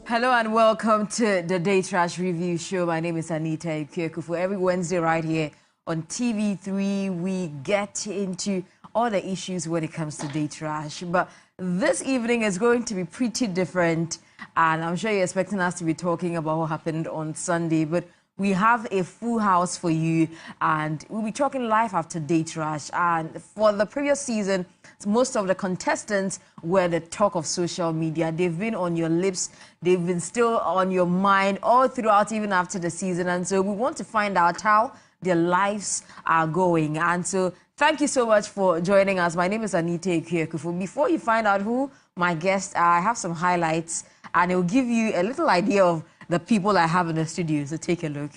Hello and welcome to the Day Trash Review Show. My name is Anita Ikekufu. Every Wednesday right here on TV3, we get into all the issues when it comes to Day Trash. But this evening is going to be pretty different, and I'm sure you're expecting us to be talking about what happened on Sunday. But we have a full house for you, and we'll be talking live after Day Trash. And for the previous season, most of the contestants were the talk of social media. They've been on your lips. They've been still on your mind all throughout, even after the season. And so we want to find out how their lives are going. And so thank you so much for joining us. My name is Anita Ikekufu. Before you find out who my guests are, I have some highlights, and it will give you a little idea of the people I have in the studio. So take a look.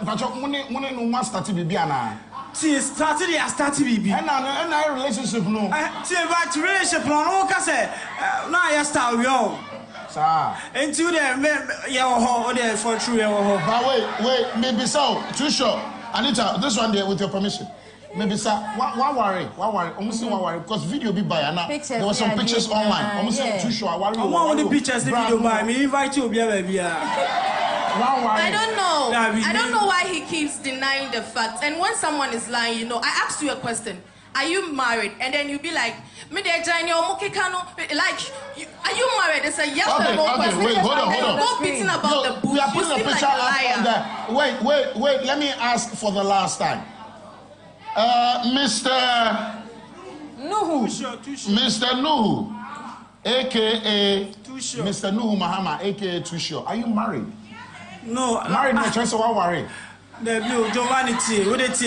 But you want started baby ana. See, started baby. And now relationship no. See, but relationship no ka say na ya start we all. Sir. Into the ya ho there for true ya ho. But wait, maybe so. Too sure. Anita, this one there with your permission. Maybe sir, why worry? Almost why worry because video be by ana. There were some pictures online. Almost too sure. Worry. I want the pictures the video by me invite you baby. I don't know. I don't know why he keeps denying the facts. And when someone is lying, you know, I asked you a question. Are you married? And then you be like, like, are you married? It's a yes or no question. Wait, hold on. Go beating about the bush. We are putting a picture like up there. Wait. Let me ask for the last time. Mr. Nuhu. Mr. Nuhu, a.k.a. Mr. Nuhu Mahama, a.k.a. Tushio. Are you married? No, married no choice of worry. The blue Giovanni what it is.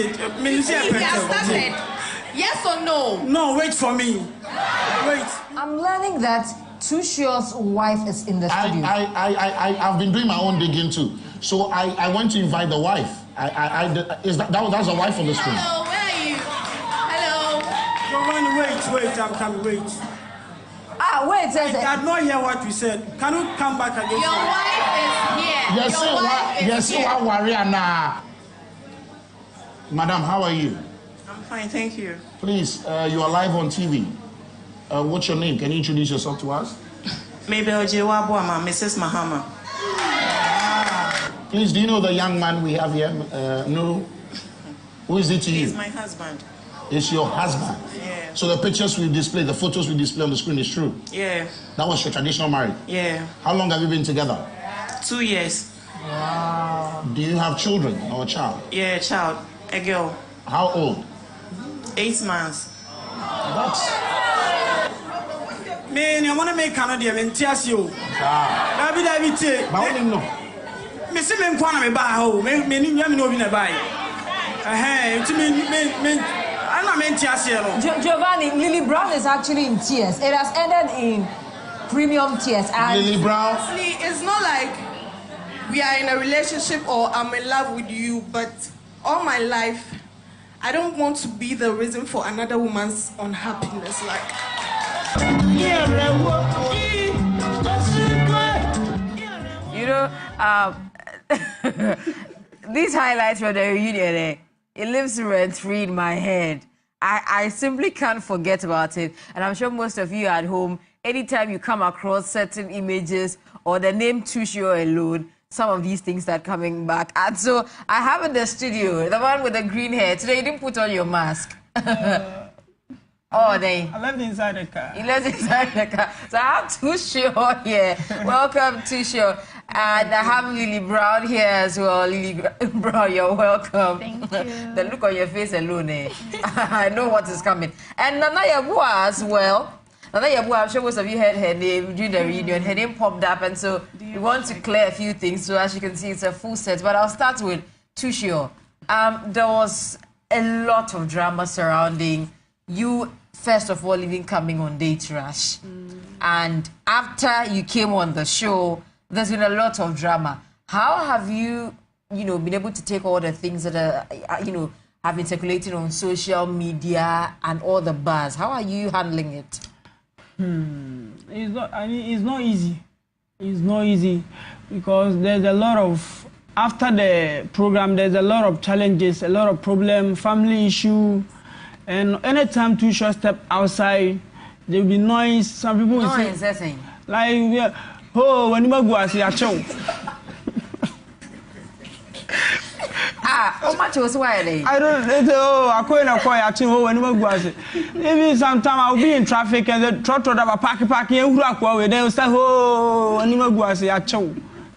Yes or no? No, wait for me. Wait. I'm learning that Tushio's wife is in the studio. I've been doing my own digging too. So I went to invite the wife. That's the wife on the screen. Hello, where are you? Hello. Giovanni, wait, I'm coming, wait. Wait, I did not hear what you said. Can you come back again? Your wife is here. Yes, you are warrior now. Madam, how are you? I'm fine, thank you. Please, you are live on TV. What's your name? Can you introduce yourself to us? Yeboah, Mrs. Mahama. Please, do you know the young man we have here? No. Who is it to you? He's my husband. It's your husband? Yeah. So the pictures we display, the photos we display on the screen is true? Yeah. That was your traditional marriage? Yeah. How long have you been together? 2 years. Wow. Do you have children or a child? Yeah, a child. A girl. How old? 8 months. That's... Man, you want to make Canada and tears you. David, but I don't know. Mr. Menkwana me buy ho. Me no be na buy. Giovanni, Lily Brown is actually in tears. It has ended in premium tears. And Lily Brown? Honestly, it's not like we are in a relationship or I'm in love with you, but all my life, I don't want to be the reason for another woman's unhappiness. you know, these highlights from the reunion, it lives rent-free in my head. I simply can't forget about it. And I'm sure most of you at home, anytime you come across certain images or the name Tushio alone, some of these things start coming back. And so I have in the studio the one with the green hair. Today you didn't put on your mask. I left inside the car. You left inside the car. So I have Tushio here. Welcome, Tushio. And I have Lily Brown here as well. Lily Brown, you're welcome. Thank you. The look on your face alone, I know what is coming. And Nana Yeboah as well. Nana Yeboah, I'm sure most of you heard her name during the reunion. Her name popped up, and so we want to clear a few things. So as you can see, it's a full set. But I'll start with Tushio. There was a lot of drama surrounding you, first of all, even coming on Day Trash. And after you came on the show, there's been a lot of drama. How have you, been able to take all the things that are, have been circulating on social media and all the buzz? How are you handling it? It's not easy. It's not easy because there's a lot of after the program, there's a lot of challenges, a lot of problems, family issue, and anytime Too Short step outside, there'll be noise. Some people will say, like, oh, when you go, I see a show. How much was why? I don't know. I can't when you go. Maybe sometimes I'll be in traffic and the truck driver park and they'll say, oh, when you go, I see a show.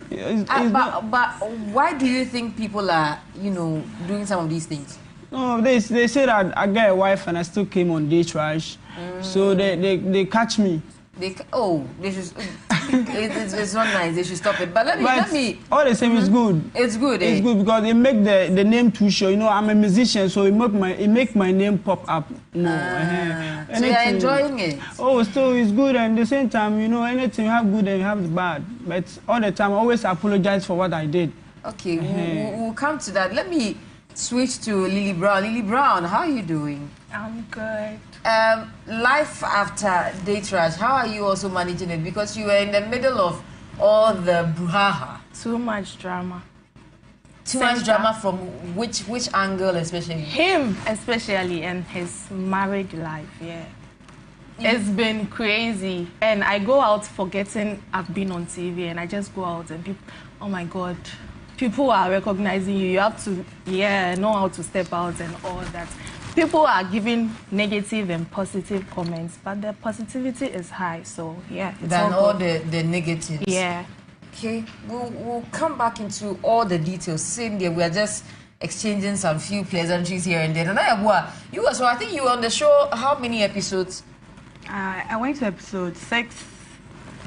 But why do you think people are, doing some of these things? No, they say that I got a wife and I still came on day trash, so they catch me. They should. It's not nice. They should stop it. But let me. All the same, it's good. It's good. It's good because it make the name Too Short. I'm a musician, so it make my name pop up. So you're enjoying it. Oh, still it's good, and at the same time, anything you have good and you have bad. But all the time, I always apologize for what I did. Okay, we'll come to that. Let me switch to Lily Brown. Lily Brown, how are you doing? I'm good. Life after day trash, how are you also managing it? Because you were in the middle of all the brouhaha. Too much drama. Too much drama from which angle especially? Him especially, and his married life, yeah. It's been crazy. And I go out forgetting I've been on TV, and I just go out and people, oh my God, people are recognizing you. You have to, know how to step out and all that. People are giving negative and positive comments, but the positivity is high, so yeah. Than all the negatives. Yeah. Okay, we'll come back into all the details. Same day, we are just exchanging some few pleasantries here and there. And Yeboah, I think you were on the show, how many episodes? I went to episode 6,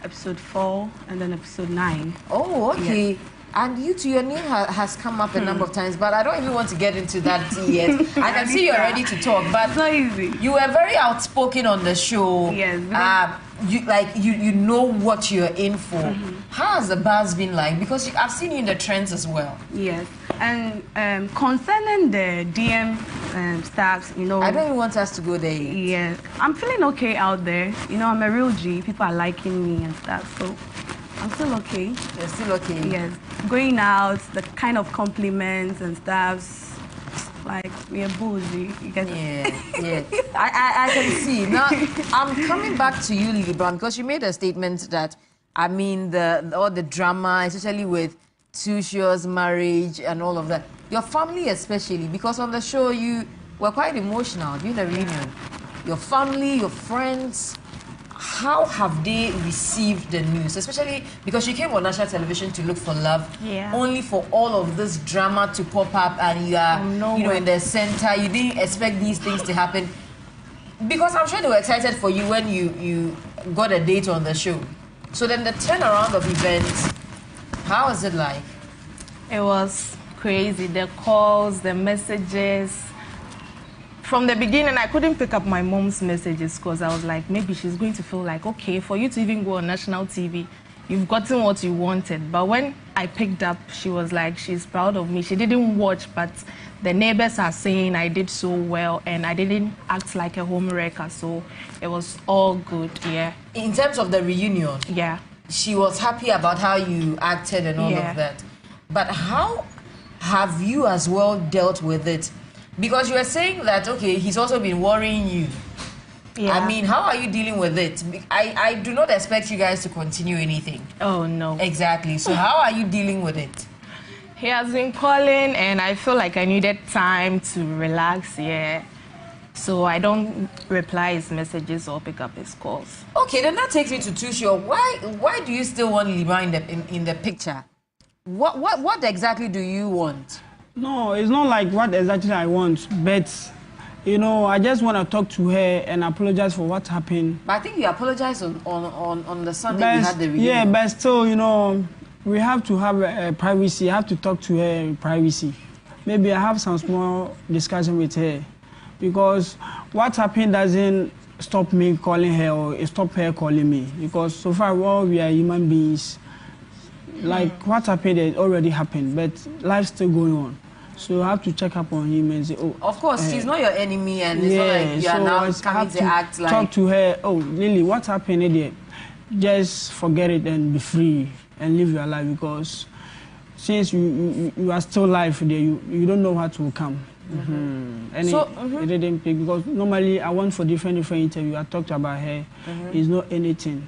episode 4, and then episode 9. Oh, okay. Yeah. And your name has come up a number of times, but I don't even want to get into that yet. I can see you're ready to talk, but it's not easy. You were very outspoken on the show. Yes. You know what you're in for. How has the buzz been like? Because I've seen you in the trends as well. Yes. And concerning the DM staffs, I don't even want us to go there yet. Yeah. I'm feeling okay out there. I'm a real G. People are liking me and stuff, so I'm still okay. You're still okay? Yes. Going out, the kind of compliments and stuff, like, we're bougie. Yeah. I can see. Now, I'm coming back to you, Lily Brown, because you made a statement that, all the drama, especially with Too Short's marriage and all of that. Your family especially, because on the show, you were quite emotional during the reunion. Your family, your friends, how have they received the news? Especially because you came on national television to look for love, only for all of this drama to pop up, and you are, in the center. You didn't expect these things to happen, because I'm sure they were excited for you when you got a date on the show. So then the turnaround of events, how was it like? It was crazy. The calls, the messages. From the beginning, I couldn't pick up my mom's messages because I was like, maybe she's going to feel like, okay, for you to even go on national TV, you've gotten what you wanted. But when I picked up, she was like, she's proud of me. She didn't watch, but the neighbors are saying I did so well and I didn't act like a homewrecker. So it was all good, yeah. In terms of the reunion? Yeah. She was happy about how you acted and all of that. But how have you as well dealt with it? Because you were saying that, okay, he's also been worrying you. Yeah. How are you dealing with it? I do not expect you guys to continue anything. Oh, no. Exactly. So how are you dealing with it? He has been calling, and I feel like I needed time to relax, So I don't reply his messages or pick up his calls. Okay, then that takes me to Too Short. Why do you still want Lima in the picture? What exactly do you want? No, it's not like what exactly I want, but, I just want to talk to her and apologize for what happened. But I think you apologized on the Sunday we had the reunion. Yeah, but still, we have to have privacy. I have to talk to her in privacy. Maybe I have some small discussion with her, because what happened doesn't stop me calling her or stop her calling me, because so far we are human beings. Like what happened, it already happened, but life's still going on. So I have to check up on him and say, oh. Of course, she's not your enemy, and it's not like you are now coming to act like. Talk to her. Oh, Lily, what happened there? Just forget it and be free and live your life, because since you are still live there, you don't know what will come. And it didn't pick because normally I went for different interviews. I talked about her. It's not anything.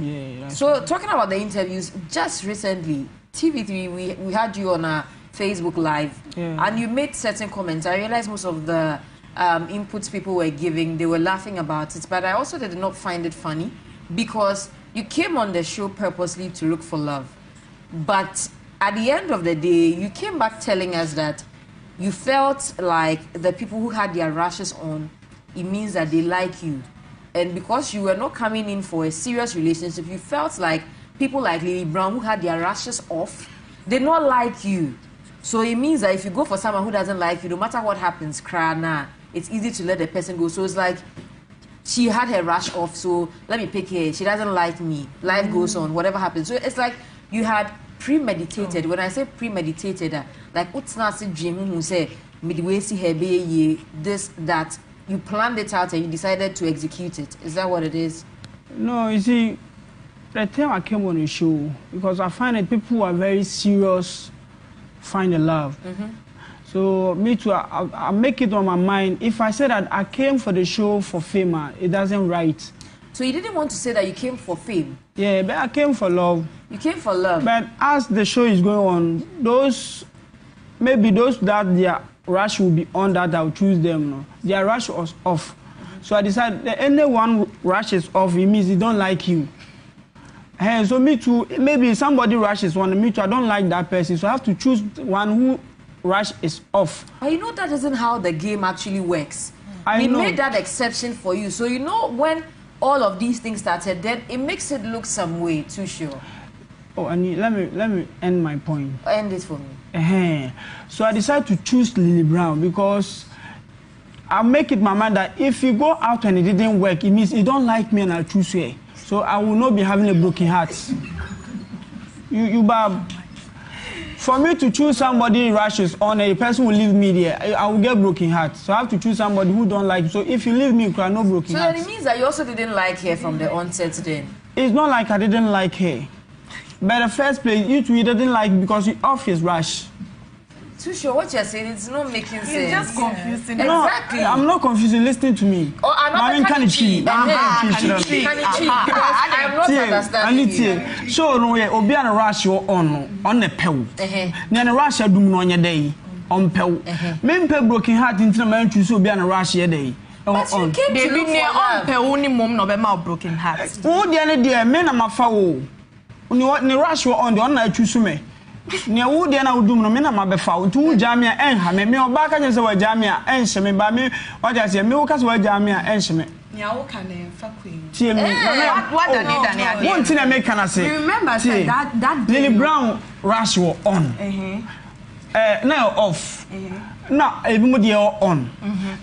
Yeah. So talking about the interviews, just recently, TV3, we had you on a Facebook Live, and you made certain comments. I realized most of the inputs people were giving, they were laughing about it, but I also did not find it funny because you came on the show purposely to look for love. But at the end of the day, you came back telling us that you felt like the people who had their rashes on, it means that they like you. And because you were not coming in for a serious relationship, you felt like people like Lily Brown who had their rashes off, they not like you. So it means that if you go for someone who doesn't like you, no matter what happens, it's easy to let the person go. So it's like, she had her rash off, so let me pick her. She doesn't like me. Life goes on, whatever happens. So it's like you had premeditated. When I say premeditated, like what's not a dream who say midway see her be this, that. You planned it out and you decided to execute it. Is that what it is? No, you see, the time I came on the show, because I find that people who are very serious find the love. So me too, I make it on my mind. If I say that I came for the show for fame, it doesn't right. So you didn't want to say that you came for fame? Yeah, but I came for love. You came for love? But as the show is going on, maybe those that they are rush will be on that I'll choose them. No, their rush was off, so I decided that anyone rushes off, it means they don't like you. And so me too. Maybe somebody rushes one, me too. I don't like that person, so I have to choose one who rush is off. But you know that isn't how the game actually works. We made that exception for you, so you know when all of these things started, then it makes it look some way too sure. Oh, and let me end my point. End it for me. So I decided to choose Lily Brown because I make it my mind that if you go out and it didn't work, it means you don't like me and I'll choose her. So I will not be having a broken heart. For me to choose somebody rushes on, a person will leave me there, I will get broken heart. So I have to choose somebody who don't like me. So if you leave me, you can no broken heart. So that it means that you also didn't like her from the onset then? It's not like I didn't like her. But the first place, you didn't like because you off his rush. Too sure what you're saying, it's not making sense. It's just confusing. No, exactly. I'm not confusing, listen to me. Oh, I'm not understanding. I'm not understanding you. So, no, Obi and rush on the pew. Then a rush I do on your day on pew. Men pay broken heart into the man to so be on a rush your day. But you came to look for love. Only mom no be my broken heart. Oh, the other day, men are my foul. Ni rush on the online choose me. Ni wo de na wudum no me na mabefa ntu jamia enha me oba ka nse wa jamia enhye me ba me oja se me wo ka se wa jamia enhye me ni awo ka na fa queen tie me what dani ade won ti na me kana se remember say that Lily Brown rush on now off now ebi mo dey on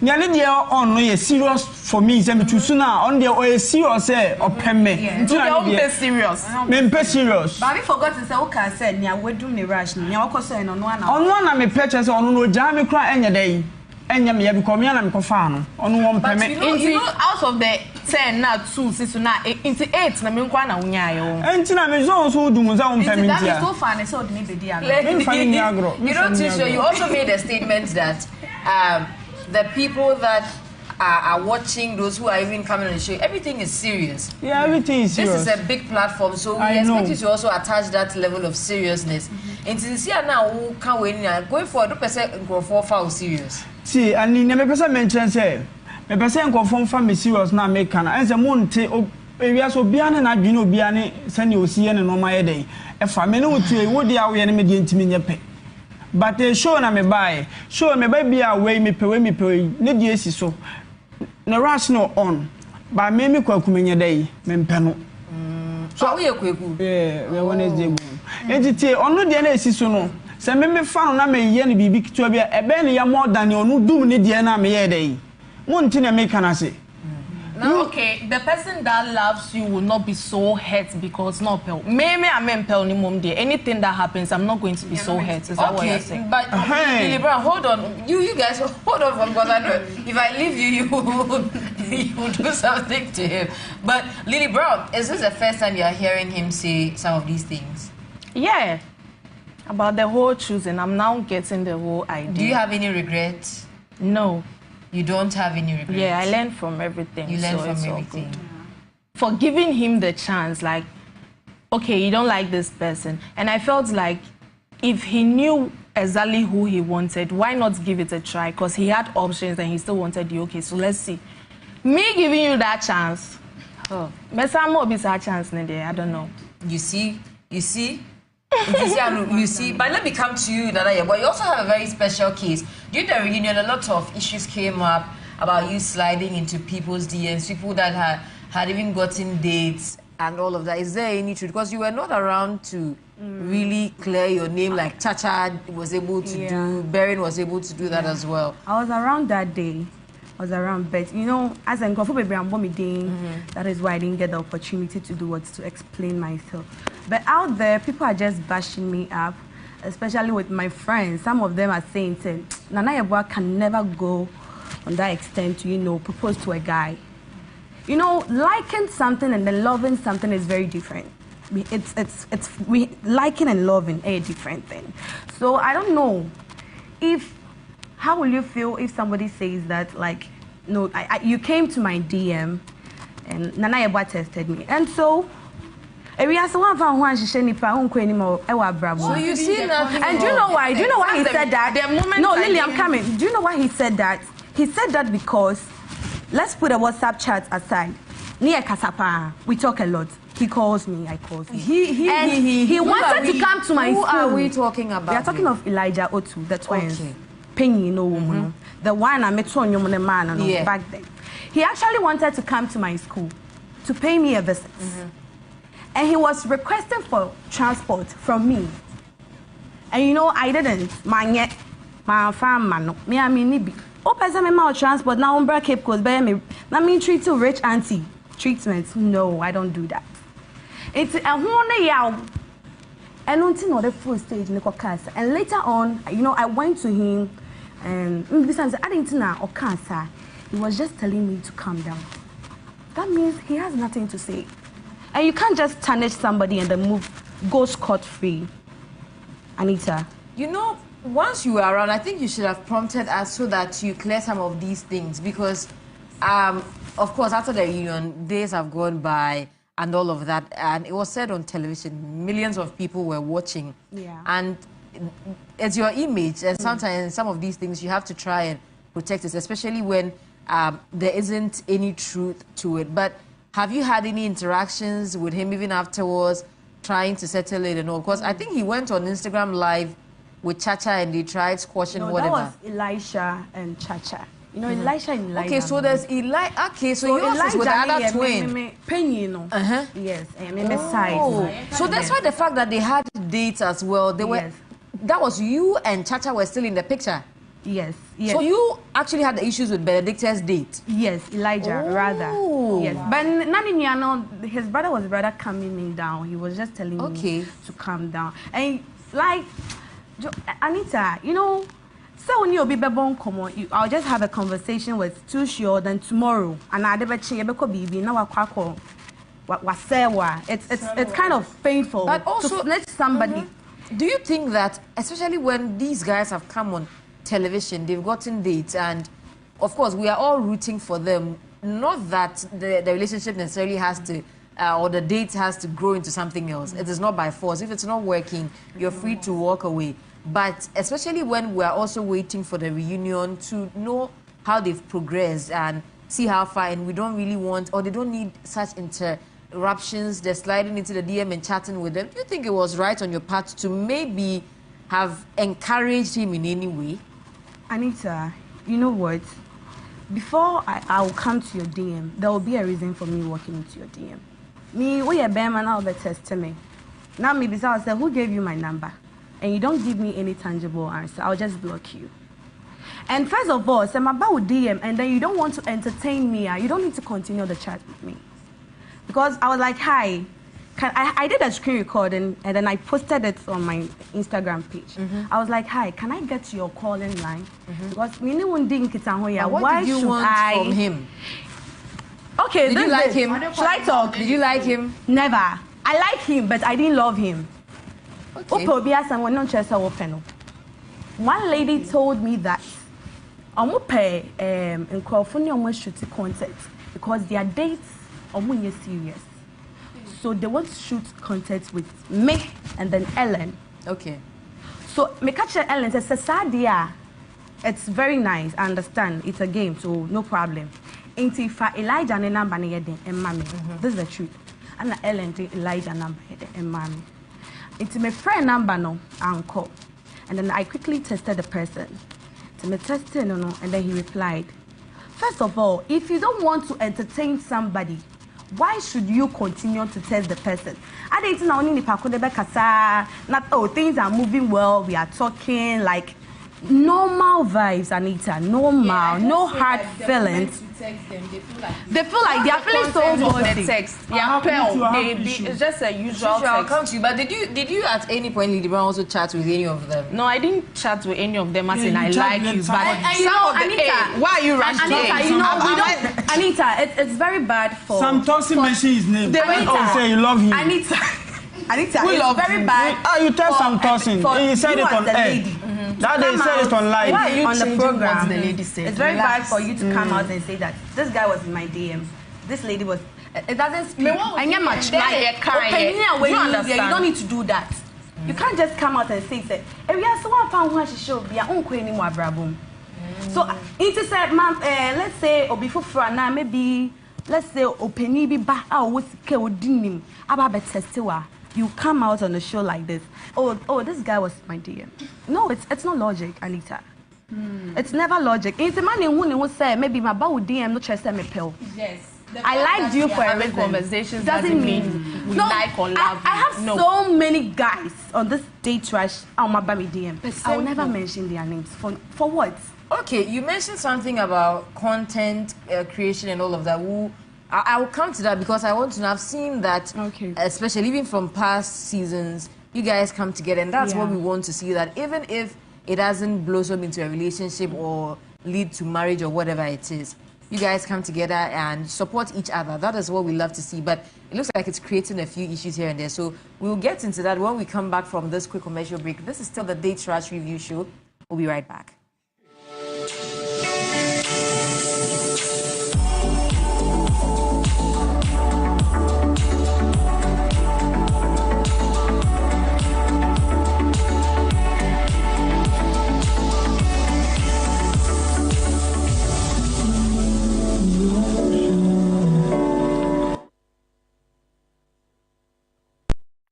ni ane dey on no ye serious for me say me choose na on dey o serious say opem me nti na dey serious me pe serious but we forgot to say okay said ni awedum ni rush ni akoso no no na me purchase on no jam me kra enye dey enye me ya because me na me kofa no on won pe me you know out of the 10 na 2 6 na into 8 na me nkwa na wunya ayo enti na me so dum za won pe me ntia so far na so de me be dia you don't teach you also made a statement that the people that are watching, those who are even coming on the show, everything is serious. Yeah, everything is serious. This is a big platform, so we expect you to also attach that level of seriousness. And to see now who can win going for 2% go for serious. See, and in the person mentioned say, the person confirm for me serious now make can and the moon take we are so beyond and I do no beyond send you see and no my day. If I may know to what they are we enemy intimate. But the show na me buy, show me baby away me pay need yes so. Na rush no on. But me kwaku menye day, me mpeno. So we kwaku. Yeah, we Wednesday go. Entity onu de na esiso no. Se me fa no na me ye ne bibi kitua bia ebe ne ya more than onu dum ne de na me ye day. Mo nti na me kana se. No, okay, the person that loves you will not be so hurt because no pel. Maybe I'm pel ni mom there. Anything that happens, I'm not going to be so hurt. Is that what you're saying? But Lily Brown, hold on. You guys hold on because I know if I leave you will do something to him. But Lily Brown, is this the first time you're hearing him say some of these things? Yeah. About the whole choosing, I'm now getting the whole idea. Do you have any regrets? No. You don't have any regrets? Yeah, I learned from everything. You learned from everything. For giving him the chance, like, okay, you don't like this person. And I felt like if he knew exactly who he wanted, why not give it a try? Because he had options and he still wanted you. Okay, so let's see. Me giving you that chance. Oh, I don't know. You see? But let me come to you, Nana Yeboah. You also have a very special case. During the reunion, a lot of issues came up about you sliding into people's DMs, people that had even gotten dates and all of that. Is there any truth? Because you were not around to really clear your name like Chacha was able to do, Berin was able to do that as well. I was around that day. But you know, as I'm that is why I didn't get the opportunity to do what, to explain myself. But out there, people are just bashing me up, especially with my friends. Some of them are saying, Nana Yeboah can never go on that extent to, you know, propose to a guy. You know, liking something and then loving something is very different. Liking and loving a different thing. So I don't know how will you feel if somebody says that, like, no, you came to my DM and Nana Yeboah tested me, and so so you see nothing. And do you know why? Do you know why he said that? No, Lily, I'm coming. Do you know why he said that? He said that because, let's put a WhatsApp chat aside. Near Kasapa, we talk a lot. He calls me, I call him. He wanted to come to my school. Who are we talking about? We are talking of Elijah Otu, the twins. Penny, no woman. The one I met on your man back then. He actually wanted to come to my school to pay me a visit. And he was requesting for transport from me. And you know, I didn't. My farm man, me I mean nibi. Oh, person me my transport now on Cape Coast by me. I mean treat to rich auntie treatment. No, I don't do that. It's a one yaw. And until the full stage in the cast. And later on, you know, I went to him and besides I didn't know or cancer. He was just telling me to calm down. That means he has nothing to say. And you can't just tarnish somebody and then go scot-free. Anita. You know, once you were around, I think you should have prompted us so that you clear some of these things. Because, of course, after the reunion, days have gone by and all of that. And it was said on television, millions of people were watching. Yeah. And it's your image. And sometimes some of these things, you have to try and protect it, especially when there isn't any truth to it. But have you had any interactions with him even afterwards, trying to settle it and all? Because I think he went on Instagram Live with Chacha and they tried squashing whatever. That was Elisha and Chacha. You know, Elisha and Elijah. Okay, so there's Elijah. Okay, so yours is with the other twin. Penny, no. Yes, side. So that's why the fact that they had dates as well. They were. That was you and Chacha were still in the picture. Yes. So you actually had the issues with Benedicta's date? Yes, Elijah, rather. Yes. But Nani, his brother was rather calming me down. He was just telling me to calm down. And like, Anita, you know, so when you'll be born, I'll just have a conversation with Too Sure, then tomorrow. And I'll be now it's kind of painful to snitch somebody. Do you think that, especially when these guys have come on television, they've gotten dates, and of course we are all rooting for them, not that the relationship necessarily has to or the date has to grow into something else. It is not by force. If it's not working, you're free to walk away. But especially when we're also waiting for the reunion to know how they've progressed and see how far, and we don't really want, or they don't need such interruptions, they're sliding into the DM and chatting with them. Do you think it was right on your part to maybe have encouraged him in any way? Anita, you know what? Before I will come to your DM, there will be a reason for me walking into your DM. Me, we are bearman, I'll be testing me. Now maybe I'll say, who gave you my number? And you don't give me any tangible answer, I'll just block you. And first of all, I'm about DM, and then you don't want to entertain me. You don't need to continue the chat with me. Because I was like, hi. I did a screen recording and then I posted it on my Instagram page. I was like, hi, can I get your calling line? Because we knew one didn't get what did you want from him? Okay, did you like him? Should I talk? Did you like him? Never. I like him, but I didn't love him. Okay. One lady told me that pay in California almost shoot content because their dates are serious. So they want to shoot content with me and then Ellen. Okay. So me catch Ellen says, Sadia, it's very nice. I understand. It's a game, so no problem. Ain't for Elijah and number and mommy. This is the truth. And Ellen Elijah number and mommy. It's my friend number no uncle. And then I quickly tested the person. So me tested and then he replied, first of all, if you don't want to entertain somebody, why should you continue to test the person? I didn't know not things are moving well, we are talking like normal vibes, Anita, normal, no hard feelings. They feel like they are feeling so good. Text. It's just a usual text. Come to you, but did you at any point, Lady Brown, also chat with any of them? No, I didn't chat with any of them as in I like you. But Anita, why are you rushing? Anita, you know, we don't. Anita, it's very bad for. Some Thompson mentioned his name. They went say you love him. Anita, it's very bad. Oh, you tell some Thompson. He said it on air. That they said it on live. Why are you on the program? What the lady said? It's very bad for you to come out and say that this guy was in my DM. This lady was. It doesn't speak. I get much like you understand. You don't need to do that. You can't just come out and say that. If you have someone found who she should be, I won't call anymore, brabum. So it said, ma'am, let's say or before Frana, maybe let's say openi be back out with Keodinim about testiwa. You come out on a show like this. Oh, this guy was my DM. No, it's not logic, Anita. It's never logic. It's a man who will say maybe my bow DM no trust me pill. Yes. I liked you for a reason. Conversations doesn't mean we like or love. I have so many guys on this date trash on my baby DM. I will never mention their names. For what? Okay, you mentioned something about content creation and all of that. I will come to that because I want to know. I've seen that, especially even from past seasons, you guys come together, and that's what we want to see. That even if it doesn't blossom into a relationship or lead to marriage or whatever it is, you guys come together and support each other. That is what we love to see. But it looks like it's creating a few issues here and there. So we'll get into that when we come back from this quick commercial break. This is still the Date Trash Review Show. We'll be right back.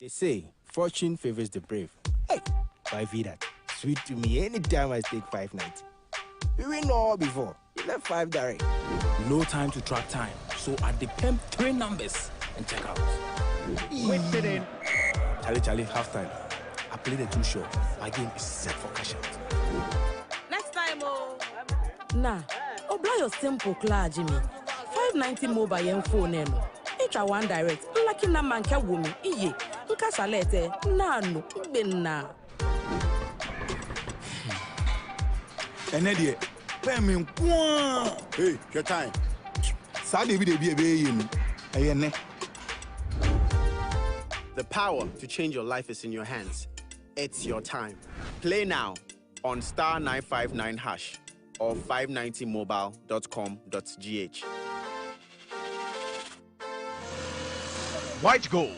They say fortune favors the brave. Hey, why feed that? Sweet to me anytime I stake 590. We win all before. You left 5 direct. No time to track time. So I depend 3 numbers and check out. Wait it in. Charlie, half time. I played the 2 shot. My game is set for cash out. Next time, Nah, oblige your simple clear, Jimmy. 590 mobile and phone. Each one direct. Lucky na manka woman. Iye. Salete, nano, benna. And Eddie, payment. Hey, your time. Sadie, be a The power to change your life is in your hands. It's your time. Play now on *959# or 590mobile.com.gh. White gold.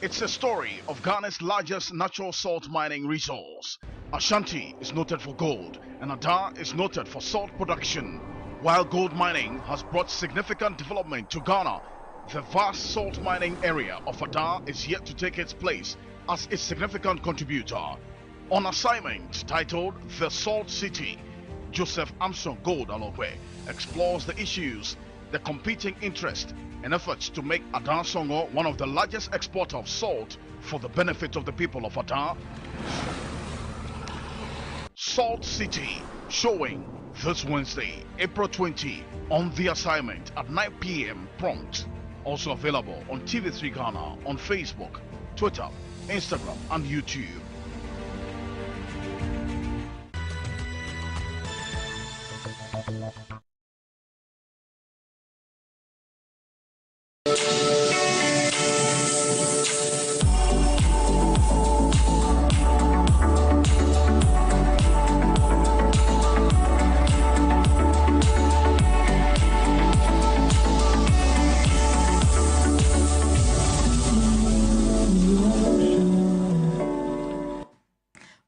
It's a story of Ghana's largest natural salt mining resource. Ashanti is noted for gold, and Ada is noted for salt production. While gold mining has brought significant development to Ghana, the vast salt mining area of Ada is yet to take its place as a significant contributor. On assignment titled The Salt City, Joseph Armstrong Gold Alokwe explores the issues, the competing interest, and efforts to make Ada Songo one of the largest exporters of salt for the benefit of the people of Ada. Salt City, showing this Wednesday, April 20, on The Assignment at 9 p.m. prompt. Also available on TV3 Ghana on Facebook, Twitter, Instagram, and YouTube.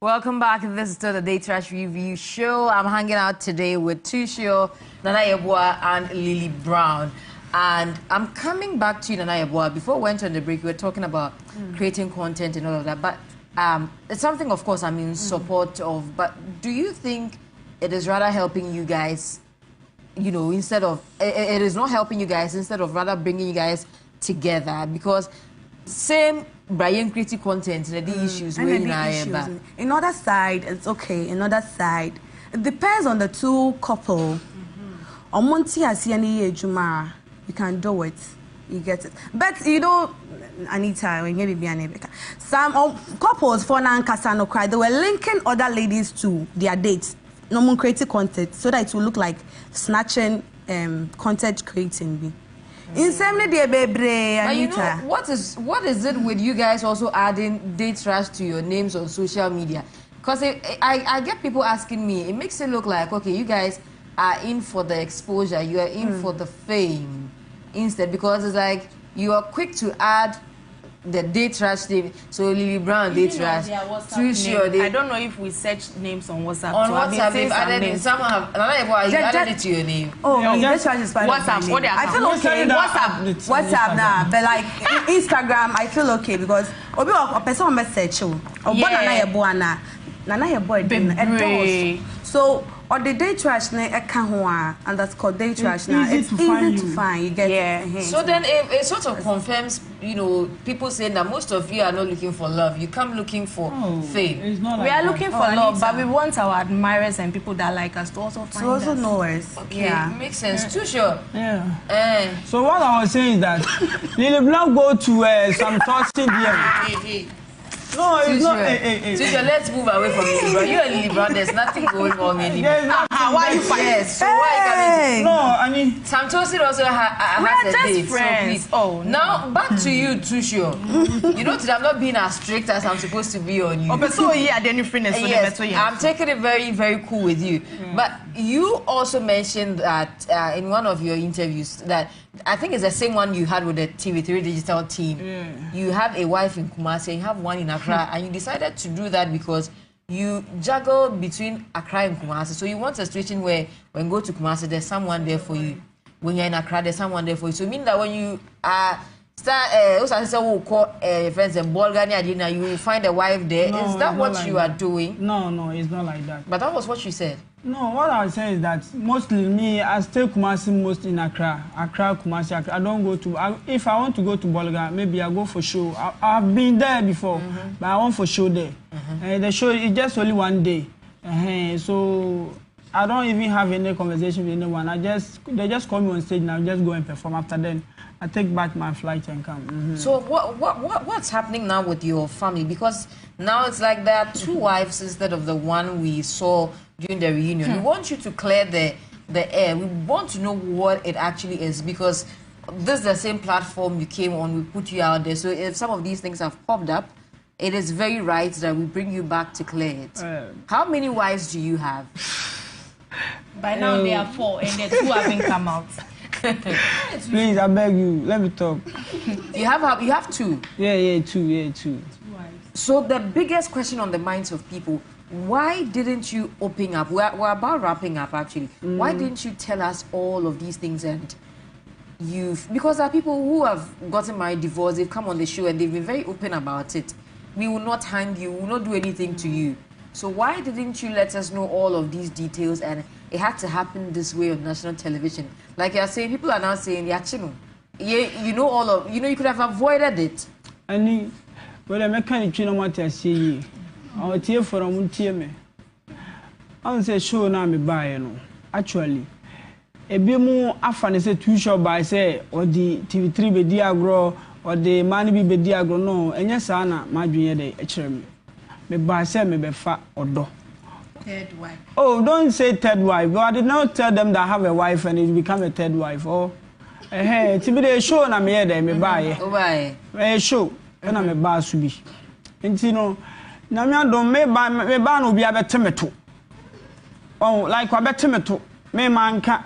Welcome back. This is the Day Trash Review Show. I'm hanging out today with Tushio, Nana Yeboah, and Lily Brown. And I'm coming back to you, Nana Yeboah. Before we went on the break, we were talking about creating content and all of that. But it's something, of course, I'm in support of. But do you think it is rather helping you guys, you know, instead of... It is not helping you guys, instead of rather bringing you guys together? Because same... Brian creating content and the issues where you are. Another side, it's okay. Another side, it depends on the two couple. On Monty as any Juma, you can do it. You get it. But you know, Anita, when you be an some couples for Nankasano cry, they were linking other ladies to their dates. No more creating content so that it will look like snatching content creating. In some baby, but you know, what is it with you guys also adding date trash to your names on social media? Because I get people asking me, it makes it look like, okay, you guys are in for the exposure, you are in for the fame instead, because it's like you are quick to add the date trash thing. So Lily Brown date trash. Too sure. I don't know if we search names on WhatsApp. On WhatsApp, they've added someone have added it to your name. Oh, date trash is fine. WhatsApp. What I feel okay. WhatsApp now, but like Instagram, I feel okay because obi a person message you. Nana Yeboah endorse. So or the day trash na and that's called day trash now. It's easy to find. You get it. So then it sort of confirms, you know, people saying that most of you are not looking for love. You come looking for fame. It's not like we are looking for love, but we want our admirers and people that like us to also find us. To also know us. Okay, yeah. Makes sense. Too sure. Yeah. So what I was saying is that Lily Brown go to some Contestant DM. No, it's not. Tushio, let's move away from Lily Brown. You and Lily Brown, there's nothing going on anymore. Why you fighting? Yes. So why no, I mean, Sam Tosin also has a date. Friends. So oh, no. Now back to you, Tushio. You know, today I'm not being as strict as I'm supposed to be on you. Oh, but so yeah, then you finish. Yes, I'm taking it very, very cool with you. But you also mentioned that in one of your interviews that I think it's the same one you had with the TV3 digital team. You have a wife in Kumasi and you have one in Accra, and you decided to do that because you juggle between Accra and Kumasi. So you want a situation where when you go to Kumasi, there's someone there for you. When you're in Accra, there's someone there for you. So it means that when you friends and Bulgaria, you will find a wife there. No, is that what like you are doing? No, it's not like that. But that was what you said. No, what I was saying is that mostly me, I stay Kumasi most in Accra, Kumasi, Accra. I don't go to, if I want to go to Bulgaria, maybe I go for show. I've been there before, but I want for show there. The show is just only one day. So I don't even have any conversation with anyone. They just call me on stage and I just go and perform. After then, I take back my flight and come. So what's happening now with your family? Because now it's like there are two wives instead of the one we saw during the reunion. We want you to clear the air. We want to know what it actually is, because this is the same platform you came on. We put you out there. So if some of these things have popped up, it is very right that we bring you back to clear it. How many wives do you have? By now there are 4 and the 2 haven't come out. Please, I beg you, let me talk. You have 2? Yeah, two. So the biggest question on the minds of people, why didn't you open up? We're about wrapping up actually. Why didn't you tell us all of these things? And because there are people who have gotten married, divorced, they've come on the show and they've been very open about it. We will not hang you, we will not do anything to you. So why didn't you let us know all of these details, and it had to happen this way on national television? Like you're saying, people are now saying, you know all of, you could have avoided it. I need, but I'm not what to say. I'll tell for a me. I'll say, sure, now me buy, actually. A bit more often say too short by say, or the TV3 be diagro, or the money be diagro, no, and yes, Anna, my junior day, me buy say me be fat or do. Third wife. Oh, don't say third wife. But I did not tell them that I have a wife and it become a third wife. Oh, hey, to be the show na me here me buy. Oh, buy. A show, and I'm a bar subi. And you know, na me don't me buy no be a better. Oh, like a better me manka,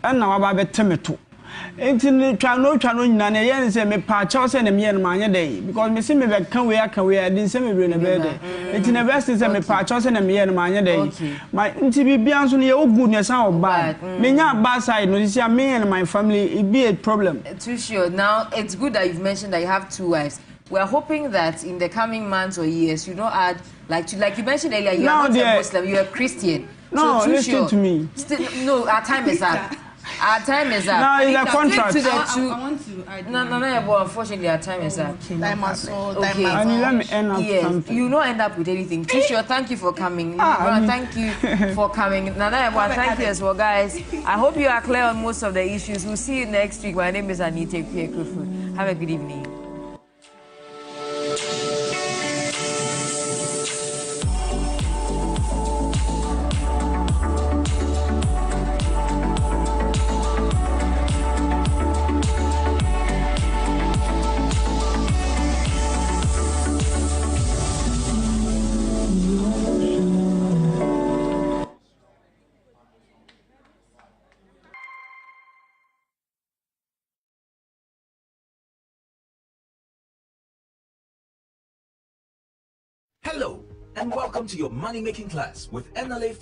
and now about better. Enti twa no nyina na ye nse me pa cha se na me no manye dey because me see me be kan we I didn't say me bre na be dey. Enti na best say me pa cha se na me no manye dey. My nti bibia nso no ye goodness and bad. Me nya bad side no see me and my family it be a problem. Too sure. Now it's good that you've mentioned that you have 2 wives. We're hoping that in the coming months or years you don't add like you mentioned earlier you are not a Muslim, you're a Christian. No, so listen to me. No, our time is up. Our time is up. No, it's a contract. I want to add. No, but unfortunately, our time is up. Okay. Time has and you let me end up something. You don't end up with anything. Trisha, thank you for coming. Thank you for coming. Nana, thank you as well, guys. I hope you are clear on most of the issues. We'll see you next week. My name is Anita Pierre-Kufu. Have a good evening. Hello, and welcome to your money-making class with NLA